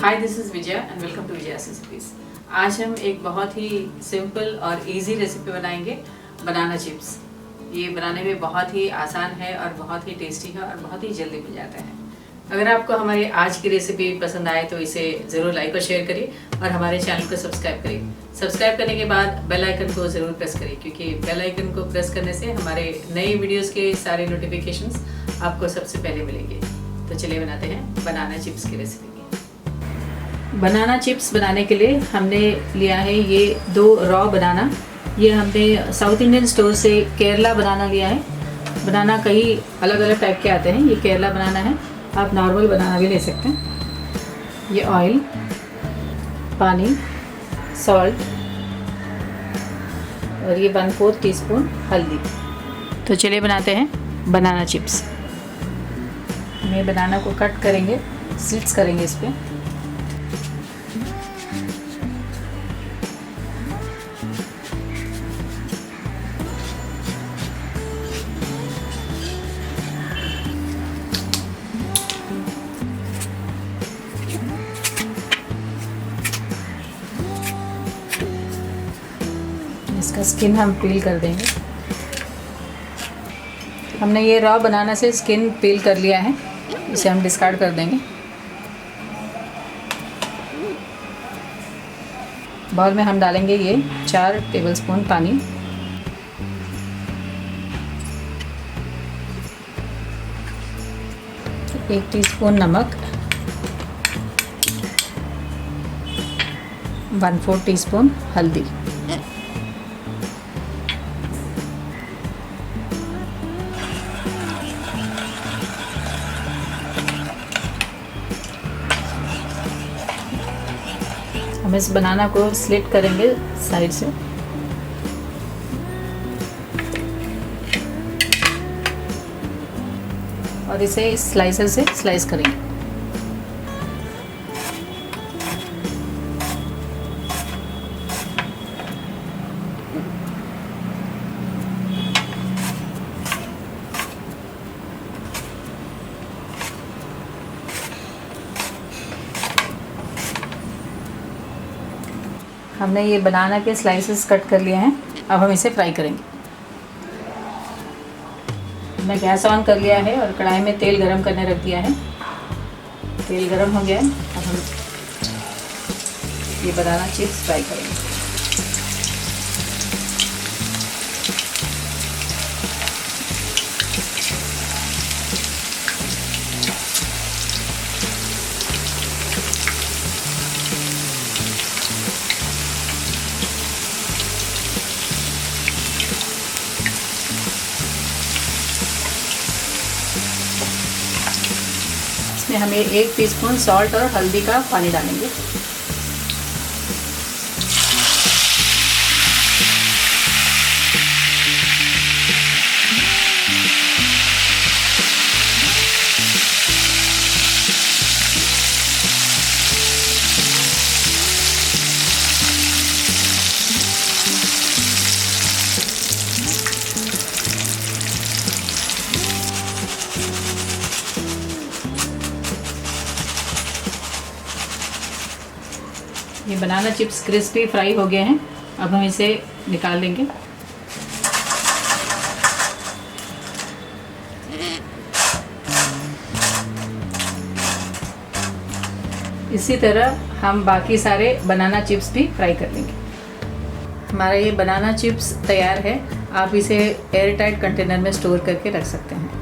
Hi, this is Vijaya and welcome to Vijaya's recipes. आज हम एक बहुत ही सिंपल और इजी रेसिपी बनाएंगे, बनाना चिप्स। ये बनाने में बहुत ही आसान है और बहुत ही टेस्टी है और बहुत ही जल्दी बन जाता है। अगर आपको हमारी आज की रेसिपी पसंद आए तो इसे ज़रूर लाइक और शेयर करिए और हमारे चैनल को सब्सक्राइब करिए। सब्सक्राइब करने के बाद बेल आइकन को ज़रूर प्रेस करिए, क्योंकि बेल आइकन को प्रेस करने से हमारे नए वीडियोस के सारे नोटिफिकेशंस आपको सबसे पहले मिलेंगे। तो चलिए बनाते हैं बनाना चिप्स की रेसिपी। बनाना चिप्स बनाने के लिए हमने लिया है ये 2 रॉ बनाना। ये हमने साउथ इंडियन स्टोर से केरला बनाना लिया है। बनाना कई अलग अलग टाइप के आते हैं, ये केरला बनाना है, आप नॉर्मल बनाना भी ले सकते हैं। ये ऑयल, पानी, सॉल्ट और ये 1/4 टीस्पून हल्दी। तो चलिए बनाते हैं बनाना चिप्स। हम बनाना को कट करेंगे, स्लिट्स करेंगे इस पर। इसका स्किन हम पील कर देंगे। हमने ये रॉ बनाना से स्किन पील कर लिया है, इसे हम डिस्कार्ड कर देंगे। बाउल में हम डालेंगे ये 4 टेबलस्पून पानी, एक टीस्पून नमक, 1/4 टीस्पून हल्दी, हम इस बनाना को स्लिट करेंगे साइड से। और इसे इस स्लाइसर से स्लाइस करेंगे। हमने ये बनाना के स्लाइसेस कट कर लिए हैं, अब हम इसे फ्राई करेंगे। मैं गैस ऑन कर लिया है और कढ़ाई में तेल गरम करने रख दिया है। तेल गरम हो गया है, अब हम ये बनाना चिप्स फ्राई करेंगे। इसमें हम 1 टीस्पून सॉल्ट और हल्दी का पानी डालेंगे। ये बनाना चिप्स क्रिस्पी फ्राई हो गए हैं, अब हम इसे निकाल लेंगे। इसी तरह हम बाकी सारे बनाना चिप्स भी फ्राई कर लेंगे। हमारा ये बनाना चिप्स तैयार है, आप इसे एयर टाइट कंटेनर में स्टोर करके रख सकते हैं।